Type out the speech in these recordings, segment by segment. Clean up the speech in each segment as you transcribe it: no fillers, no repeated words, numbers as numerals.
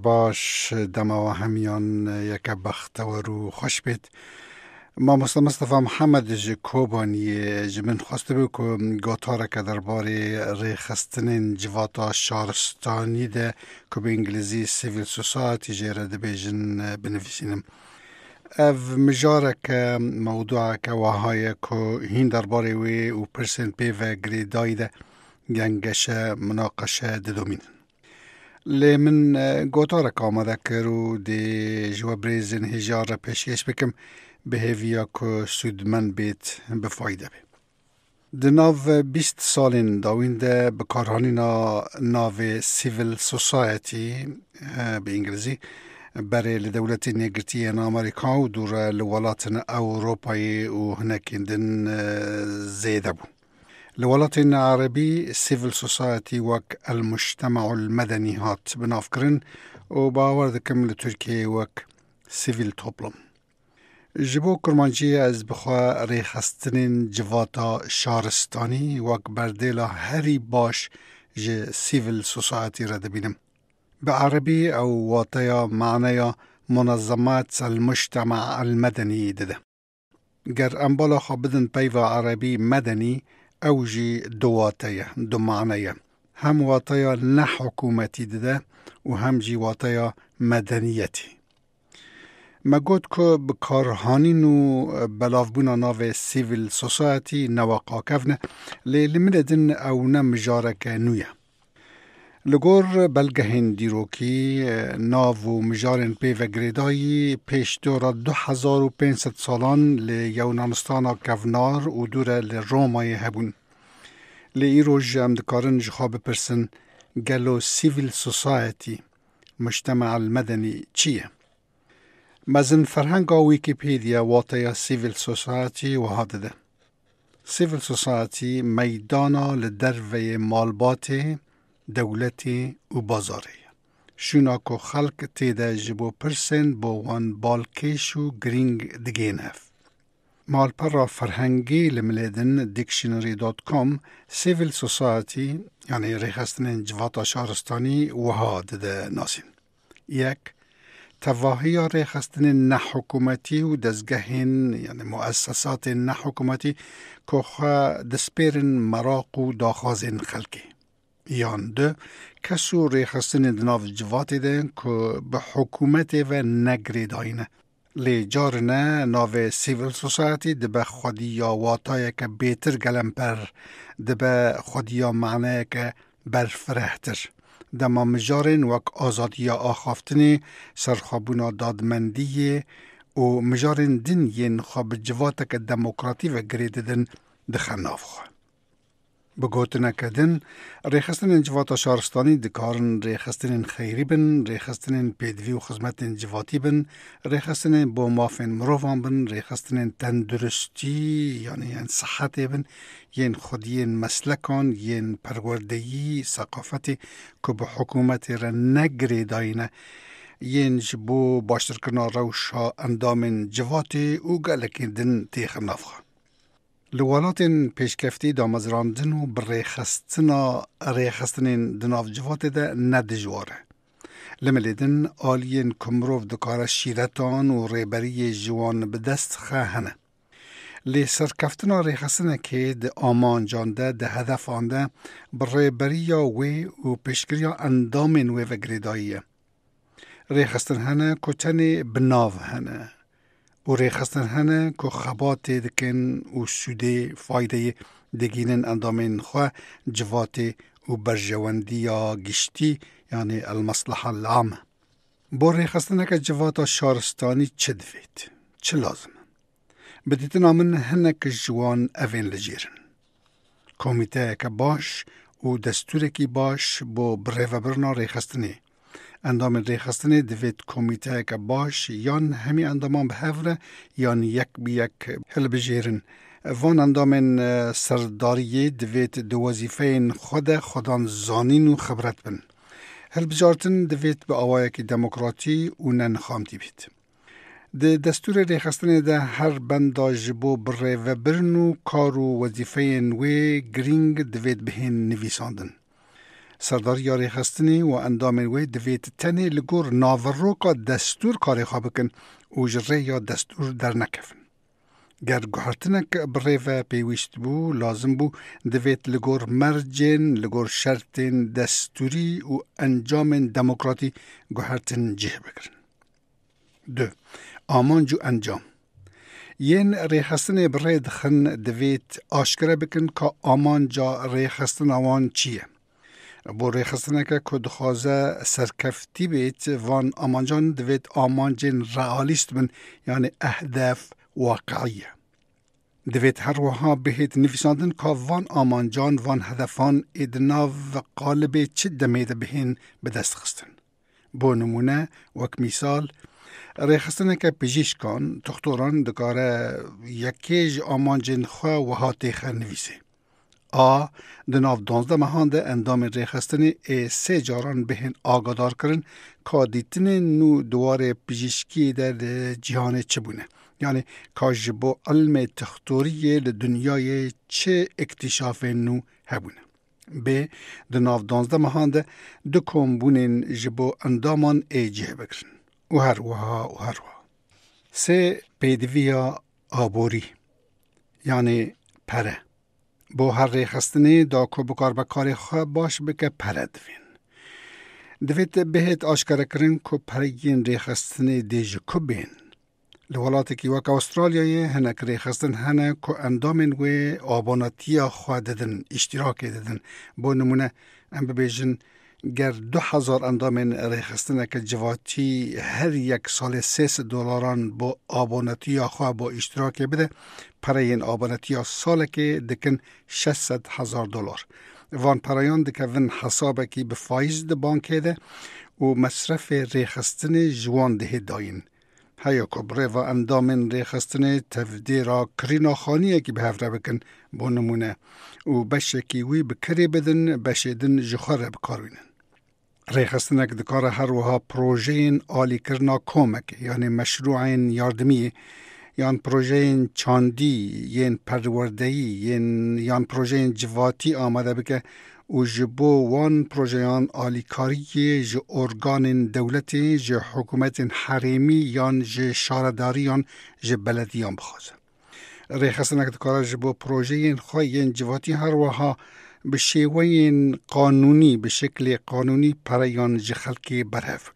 باش دما و همیان یک بختور و خوش بید. ما مصطفى محمد کوبانی جمن خواسته بو که گاتاره که درباره ریخستن جواتا شارستانی ده که به انگلیزی سیویل سوسایتی جیره ده بیجن بنویسینم. او مجاره که موضوع که وحایه که هین درباره وی و پرسن پی و گریدای ده گنگش مناقشه ددومین. لی من گوتارک آمده کرو دی جو بریزن هجار پیشکش بکم به هیویا که سودمن بیت بفایده بی. ده ناو 20 سالین داوینده بکارهانی ناو سیویل سوسایتی به انگلیزی برای لدولت نگرتی امریکا و دور لولات اوروپایی و هنکندن زیده بو. الولايات العربي سيفل سوسايتي وك المجتمع المدني هات بنافكرن وباور دكم لتركيا وك سيفل توبلم جبو كرمانجي از بخوا ريخستنين جواتا شارستاني وك برديلا هري باش ج سيفل سوسايتي رده بينم بعربي او واطيا معنايا منظمات المجتمع المدني دده گر انبالا خابدن بيوا عربي مدني اوجي دواتيا دو معنايا هم واطيا نحكومتي ده و هم جي واطيا مدنيتي ما قد که بکارهانین و بلافبونا ناو سیویل سوسایتی نواقا کفنه لمندن او نمجارک نویا لگور بلگهین دیروکی ناو مجارن پی و گریدایی پیش دورا 2500 سالان لیونانستانا کفنار و دور لرومای هبون. لی ایروژ امدکارن جخواب پرسن گلو سیویل سوسایتی مجتمع المدنی چیه؟ مزن فرهنگا ویکیپیدیا واطیا سیویل سوسایتی و هاده سیویل سوسایتی میدانا لدروی مالباتی دولتی و بازاری شونا که خلق تیده جبو پرسن با وان بالکیش و گرینگ دگین هف مال پر فرهنگی لملیدن دیکشنری.com سیویل سوسایتی یعنی ریخستن جواتا شهرستانی و ها ده ناسین یک تواهی ریخستن نحکومتی و دزگهین یعنی مؤسسات نحکومتی که خواه دسپیرن مراق و داخازین خلقی یان ده کسو ریخستن دناو جواتی ده که به حکومت و نگری داینه لی جارنه ناو سیویل سوسایتی ده به خودیا واتای که بیتر گلم پر ده به خودیا معنی که برفرهتر ده ما مجارن وک آزادیا آخافتنی سرخابونا دادمندی و مجارن دن ین خواب جواتا که دموکراتی و گریددن ده خناف خواه بگوتنه کدن ریخستن جواتا شارستانی دکارن ریخستن خیری بن ریخستن پیدوی و خدمت جواتی بن ریخستن با مافین مروفان بن ریخستن تندرستی یعنی صحت بن ین خودین مسلکان ین پروردهی ثقافتی که به حکومت را نگری داینه ین جبو باشتر کنا روشا اندامن جواتی و گلکندن تیخ نفخه لولات پیشکفتی دامزراندن و ریخستن دناف جوات ده ندجواره. لملیدن آلین کمروف دکار شیرتان و ریبری جوان بدست خواهنه. لی سرکفتنا ریخستنه که ده آمان جانده ده هدف آنده ریبری وی و پیشگری اندامن وی و گریداییه. ریخستن هنه کچنی بناو هنه. و ریخستن هنه که خبات دکن و سوده فایده دگینن اندامین خواه جوات و برجواندی یا گشتی یعنی المصلحه العامه. با ریخستن که جوات شارستانی چه دوید؟ چه لازمه؟ بدیتنا من هنه که جوان اوین لجیرن. کمیته که باش و دستور که باش با بره و برنا ریخستنی. اندام ریخستن دوید کمیته که باش یان همی اندامان به هفره یان یک بی یک هل بجیرن وان اندام سرداری دوید دو وظیفه خودان زانین و خبرت بن هل بجارتن دوید به آوائه که دموکراتی و ننخامتی بید ده دستور ریخستن ده هر بندا جبو بره و برنو کار و وظیفه وی گرینگ دوید بهین نویساندن سرداری یا ریخستنی و اندام وی دویت تنی لگور ناوروکا دستور کاری خواه بکن و جره یا دستور در نکفن. گر گوهرتنک بریوه پیویشت بو لازم بو دویت لگور مرجن لگور شرطن دستوری و انجام دموکراتی گوهرتن جه بگرن. 2. آمانجو انجام ین ریخستن برای دخن دویت آشکره بکن که آمانجا ریخستن آوان چیه؟ بو ریخستنه که دخوازه سرکفتی بیت وان آمانجان دویت آمانجن رئالیست بن یعنی اهداف واقعیه. دویت هر وها بهت نویساندن که وان آمانجان وان هدفان ادناو قالب چه دمیده بهین به دست خستن. بو نمونه وک مثال ریخستنه که پژیشکان دکتران دکاره یکیج آمانجن خواه و ها تیخه نویسه. دناف 12 مهانده اندام ریخستنی سه جاران بهن آگادار کرن که دیتن نو دوار پژیشکی در جهان چه بونه. یعنی که جبو علم تختوری لدنیای چه اکتشاف نو هبونه. دناف 12 مهانده دکم بونین جبو اندامان جه بکرن. و هر وها. 3. پیدویا آبوری یعنی پره. با هر ریخستنی دا که بکار بکاری خواه باش بکه پره دوید بهت آشکاره کرن که پرگین ریخستنی دیج که بین. لولاتی که وک استرالیایی هنک ریخستن هنه که اندامن و آباناتی خواه ددن اشتراک ددن. با نمونه ام ببیجن گر 2000 اندامن ریخستنه که جواتی هر یک سال $300 با آبانتی خواه با اشتراک بده پرای این آبانتی ساله که دکن $600,000 وان پرایان دکن حسابه که به فایز ده بانکه ده و مصرف ریخستن جوان ده داین هیا کبره و اندامن ریخستن تفدیرا کرینا خانیه که به هفره بکن با نمونه و بشه وی بکری بدن بشیدن جخاره بکاروینن. ریخستنک دکاره هر وها پروژین آلی کرنا کومک یعنی مشروعین یاردمی یان پروژین چاندی ین پروردهی یان پروژین جواتی آمده بکه و جبو وان پروژیان آلیکاری ج ارگان دولتی ج حکومت حریمی یان ج شارداری یان ج بلدیان بخوازه. ریخستنک دکاره جبو پروژین خواهین جواتی هر وها به شیوه قانونی به شکل قانونی پرایان جخلکی برهفک.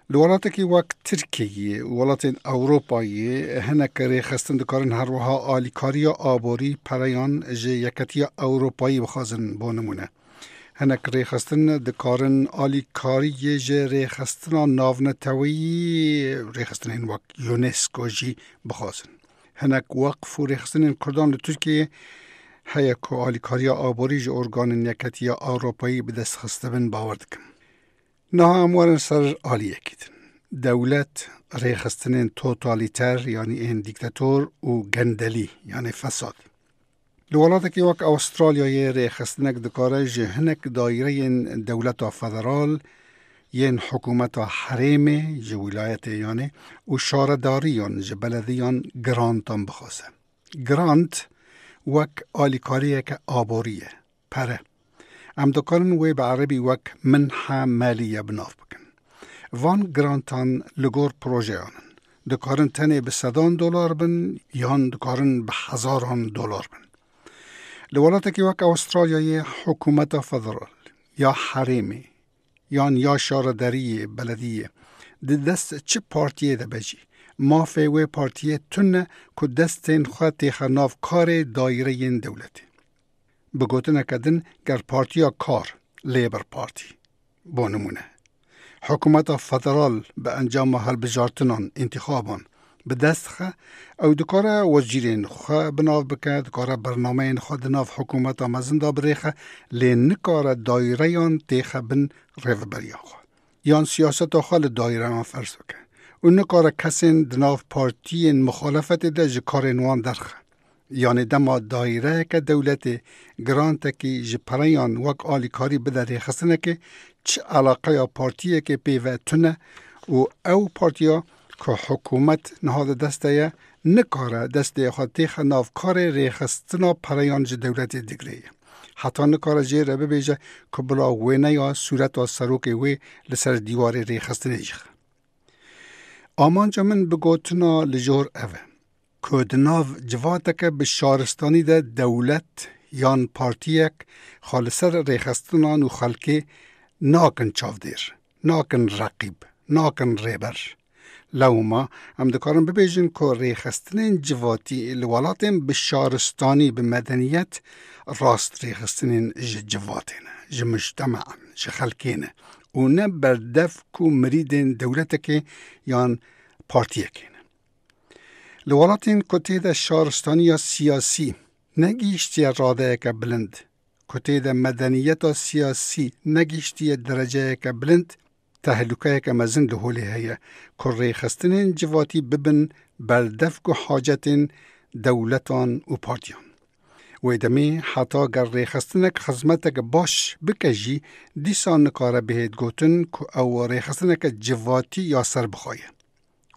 لولاتی که وقت ترکیه ولات اروپایی هنک ریخستن دکارن هر وها آلیکاری آبوری پرایان یکتی اروپایی بخوازن با نمونه. هنک ریخستن دکارن آلیکاری ریخستن ناونتوی ریخستن این وقت یونسکو جی بخوازن. هنک وقف و ریخستن کردان ترکیه هیا که آلیکاری آبوری جو ارگان یکتی اروپایی به دست خسته بن باورد کم. نه اموارن سر آلیه کیدن. دولت ریخستنین توتالیتر یعنی این دیکتاتور و گندلی یعنی فساد. لولاتی که وقت استرالیای ریخستنک دکاره جهنک دایره دولت فدرال ین حکومت حریم جو ولایت یعنی و شارداریان جو بلدیان گرانتان بخواسه. گرانت وک آلیکاریه که آبوریه پره ام دکارن وی به عربی وک منحه مالیه بناف بکن وان گرانتان لگور پروژه آنن دکارن تنه به $100 بن یان دکارن به $1000 بن. لولاتی که وک استرالیای حکومت فدرال یا حریمی یا شارداری بلدیه دست چه پارتیه ده بجی ما فیوه پارتیه تونه که دستین خواه تیخناف کار دایره این دولتی. بگوتنه کدن گر پارتیا کار لیبر پارتی با نمونه. حکومت فدرال به انجام حل بجارتنان انتخابان به دست خواه او دکاره وزیرین خواه بناف بکه دکاره برنامه این خواه دناف حکومت مزنده بریخه لین نکاره دایره یان تیخه بن ریو بریا خواه یان سیاست خواه دایره یان فرس بکه و نکاره کسین دناف پارتی مخالفت ده جکارین وان درخه یعنی دما دایره که دولت گرانت که جپریان وک آلیکاری بده ریخستنه که چه علاقه یا پارتیه که پیوه تونه و او پارتیا که حکومت نهاد دسته نکاره دسته خود تیخ نافکار ریخستنا پریان دولت دیگریه. حتی نکاره جه را ببیجه که بلا وینه یا صورت و سروک وی لسر دیوار ریخستنه جیخ. آمانجا من بگوتنا لجور اوه که دناو جواتک به شارستانی ده دولت یان پارتیک خالصر ریخستنان و خلکی ناکن چاودیر، ناکن رقیب، ناکن ریبر. لوما هم دکارن ببیجن که ریخستنین جواتی الوالاتین به شارستانی به مدنیت راست ریخستنین جواتین، مجتمعن، خلکین و نه بردف که مریدین دولتک یان پارتیکین. لوالاتین کتی ده شارستانی یا سیاسی نگیشتی راده که بلند، کتی ده مدنیت و سیاسی نگیشتی درجه که بلند، تهلوکه که مزن لحولی هیا که ریخستنین جواتی ببن بردف که حاجتین دولتان و پارتیان. و ادمی حتی گر ریخستنک خزمتک باش بکجی دیسان نکاره بهید گوتن که او ریخستنک جواتی یا سر بخواه.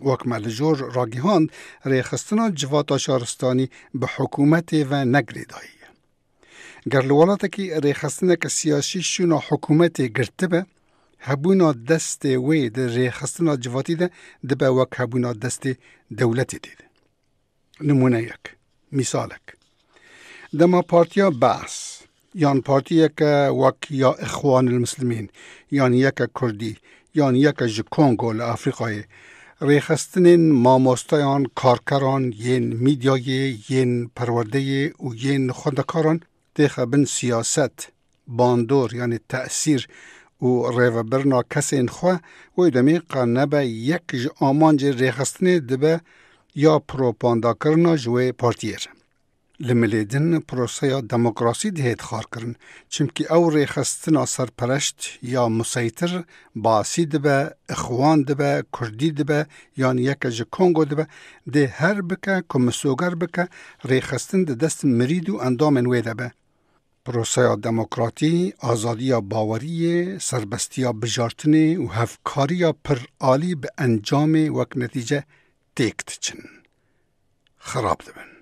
وکمال جور راگیهاند ریخستنا جوات شارستانی به حکومت و نگری دایی. گر لولاتا که ریخستنک سیاسی شونا حکومت گرته به هبونا دست وی در ریخستنا جواتی ده به وک هبونا دست دولتی دید. نمونه یک مثالک دما پارتیا بحث یان پارتی یک وک یا اخوان المسلمین یان یک کردی یان یک کنگو لافریقای ریخستنین ماموستایان کارکران ین میدیای ین پرورده و ین خوندکاران دخبن سیاست باندور یعنی تأثیر و ریوبرنا کسین خواه و دمی قنبه یک آمانج ریخستنی دبه یا پروپاندا کرنا جوی پارتیر. لملیدن پروسه دموکراسی دهید خار کرن چمکی او ریخستنا سرپرشت یا مسیطر باسی دبه اخوان دبه کردی دبه یعنی یک کنگو دبه ده هر بکه که مسوگر بکه ریخستن ده دست مرید و اندام انوی دبه. پروسه دموکراتی آزادی باوری سربستی بجارتنی و هفکاری پر عالی به انجام وک نتیجه تیکت چن خراب دبن.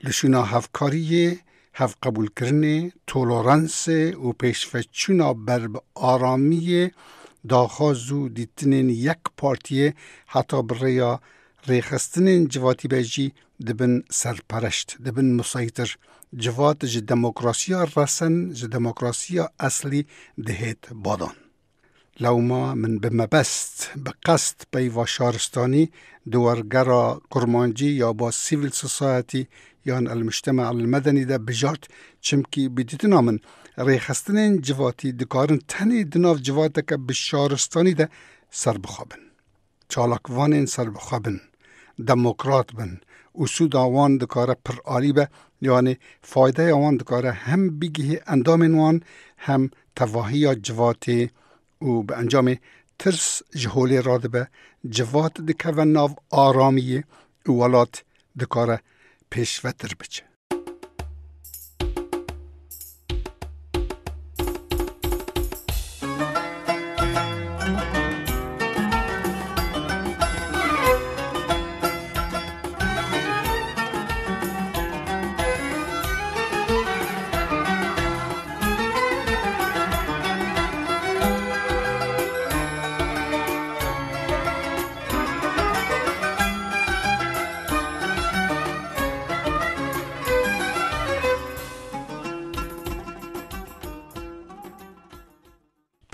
لشونا هفکاری هف قبول کرنه تولرانس و پیشفتچونا بر آرامی داخازو دیتنین یک پارتیه حتی بریا ریخستنین جواتی بیجی دبن سرپرشت دبن مسیطر جوات ج دموکراسیا رسن ج دموکراسیا اصلی دهید بادان. لوما من بمبست بقصد پیوا شارستانی دورگرا قرمانجی یا با سیویل سوسایتی یان المجتمع المدنی ده بجارت چمکی بدیتنا من ریخستنین جواتی دکارن تنی دناف جواتا که بشارستانی ده سر بخوابن. چالاکوانین سر بخوابن. دموکرات بن. اسود آوان دکاره پر آلی به یعنی فایده آوان دکاره هم بگیه اندامین وان هم تواهی جواتی و به انجام ترس جهولی راده به جوات دکه و ناو آرامیه ولات دکاره پیشوتر بچه.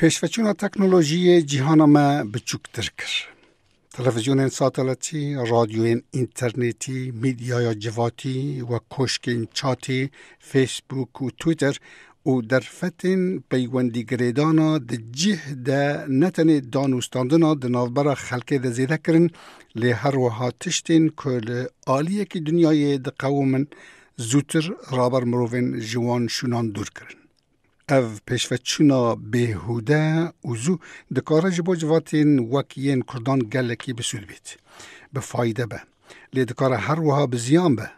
پیشوچونا تکنولوژی جهان ما بچوکتر کر. تلویزیون ساتلاتی، رادیو اینترنتی، میدیا جواتی و کشکین چاتی، فیسبوک و تویتر و در فتن پیوندی گریدانا ده جه ده نتنی دانوستاندنا ده نافبرا خلقه ده زیده کرن لی هر وها تشتین که آلیه که دنیای ده قومن زودتر رابر مروفن جوان شونان دور کرن. او پیشوچونا بهوده اوزو دکاره جبو جواتین وکیین کردان گلکی بسود بید. به فایده به. لی دکاره هر وها بزیان به.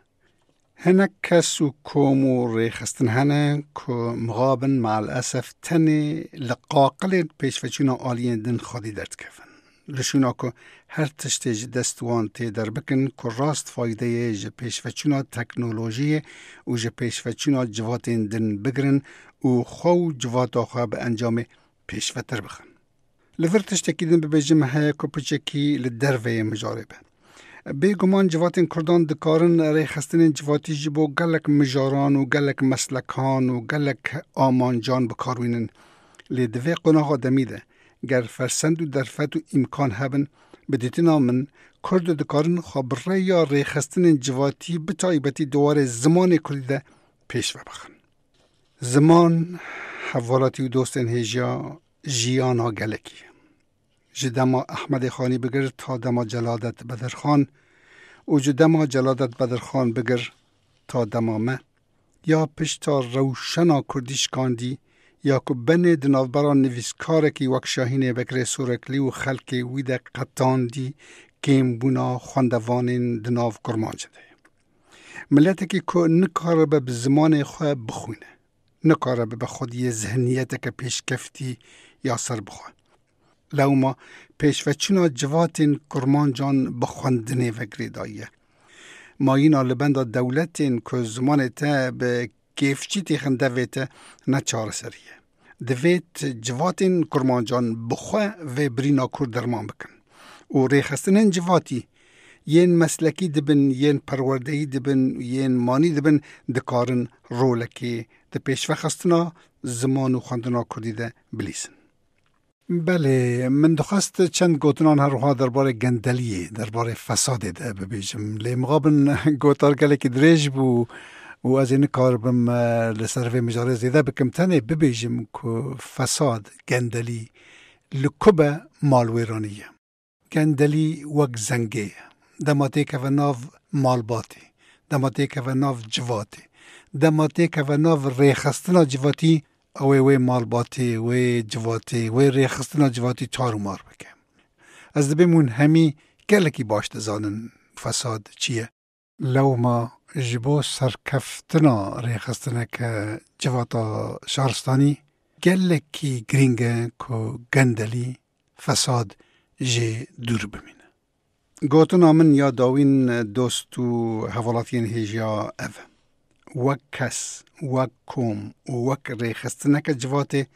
هنک کس و کومو ریخستن هنه که مغابن مع الاسف تنی لقاقل پیشوچونا آلیین دن خودی درد کفن. لشونا که هر تشتی دستوان تی در بکن که راست فایده جه پیشوچونا تکنولوژی و جه پیشوچونا جواتین دن بگرن و خو جوات آخوا به انجام پیشوتر بخن. لور تشتکی دن ببیجم های کپچکی لدروه مجاربه. بگمان جواتین کردان دکارن ریخستن جواتی جبو گلک مجاران و گلک مسلکان و گلک آمانجان بکاروینن. لدوه قناغا دمیده. گر فرسند و درفت و امکان هبن بدیتنا من کرد دکارن خبره یا ریخستن جواتی بتایبتی دوار زمان کردیده پیش و بخن. زمان حوالاتی و دوستن هجا جیانا گلکی. جدما احمد خانی بگر تا دما جلادت بدرخان و جدما جلادت بدرخان بگر تا دمامه یا پشتا روشنا کردیش کاندی یا که بنه دنافبران نویسکاره که وک شاهین بکر سورکلی و خلک ویده قطاندی کم بونا خواندوان دناف کرمان شده. ملت که نکاره به زمان خواه بخونه. نکاره به خودی ذهنیت که پیش کفتی یا سر بخواه. لو ما پیش و چونا جواتین کرمان جان بخواندنه وگری دایه. ما اینا لبنده دولتین که زمان تا به کیفچی تیخن دویت نچار سریه. دویت جواتین کرمان جان بخواه و برینا کور درمان بکن. و ریخستنین جواتی ین مسلکی دبن، ین پروردهی دبن، ین مانی دبن دکارن رولکی ده پیش وخستنا زمان و خواندنا کردیده بلیسن. بله، من دخواست چند گوتنان هر روها درباره گندلیه، درباره فساده ده ببیجم. لی مقابن گوتار گله که دریج بو و از این کار بم لسروی مجاره زیده بکم تنه ببیجم که فساد گندلی لکوبه مالویرانیه. گندلی وک زنگه. دماته که و ناو مالباتی. دماته که و ناو جواتی. دماته که و ناو ریخستنا جواتی اوی مالباتی و جواتی و ریخستنا جواتی تارو مار بکم. از دبیمون همی گلکی باشت زانن فساد چیه؟ لو ما جبو سرکفتنا ریخستنا که جواتا شهرستانی گلکی گرینگه که گندلی فساد جه دور بمینه. گوتنا من یا داوین دوستو حوالاتین هیجا اوه. وک کس، وک کوم و وک ریخستنک جواته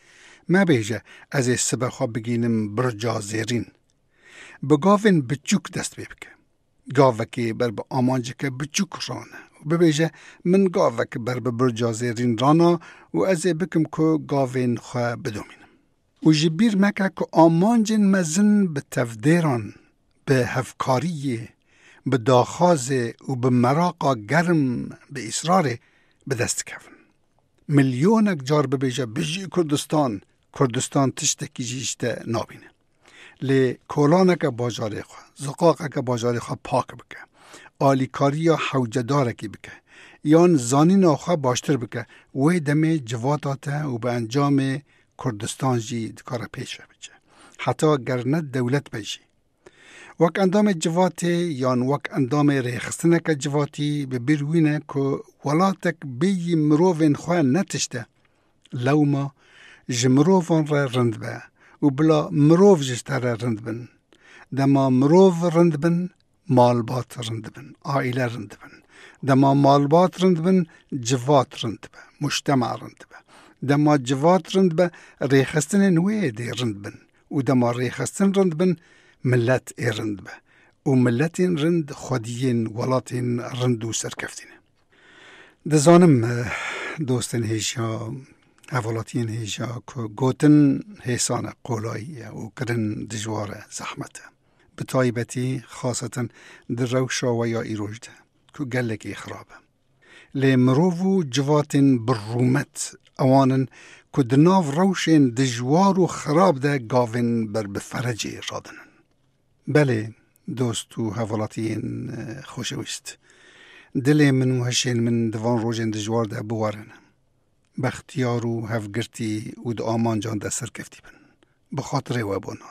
ما بیجه از سبه خواه بگینم برجا زیرین. بگاوین بچوک دست ببکه. گاوکی بر به آمانجه که بچوک رانه. ببیجه من گاوک بر به برجا زیرین رانه و از بکم که گاوین خواه بدومینم. و جبیر مکه که آمانجن مزن به تفدیران، به هفکاریه، به داخازه و به مراقا گرم به اصراره به دست کفن. میلیونک جار ببیجه بجی کردستان تشتکی جیشته نابینه. لی کولانک باجاره خواه، زقاقک باجاره خواه پاک بکه. آلیکاری یا حوجدارکی بکه. یان زانین خواه باشتر بکه. وی دمه جواتاته و به انجام کردستان جی دکاره پیش بچه. حتی گرنه دولت بیجی. وک اندام جواتی یان وک اندام ریخستنک جواتی به بیروینه که ولاتک بی مروفین خواه نتشته. لو ما جمروفان را رند به و بلا مروف جشتر را رند بن. دما مروف رند بن، مالبات رند بن، آیله رند بن. دما مالبات رند بن، جوات رند به، مجتمع رند به. دما جوات رند به، ریخستن نوی دی رند بن. و دما ریخستن رند بن، ملت رند به. و ملت رند خودین ولاتین رند و سرکفتینه. دزانم دوستن هیجا اولاتین هیجا که گوتن حسان قولایی و کرن دجواره زحمته. بطایبتی خاصتا در روشا و یا ایروجده که گلکی خرابه. لی مروو جواتن برومت اوانن که دناو روشن دجوار و خراب ده گاوین بر بفرجی رادنن. بله دوستو حوالاتین خوشویست. دل منو هشین من دوان روژن دجوار ده بوارن. بختیار و هفگرتی و ده آمان جان ده سرکفتی بن. بخاطر و بونا.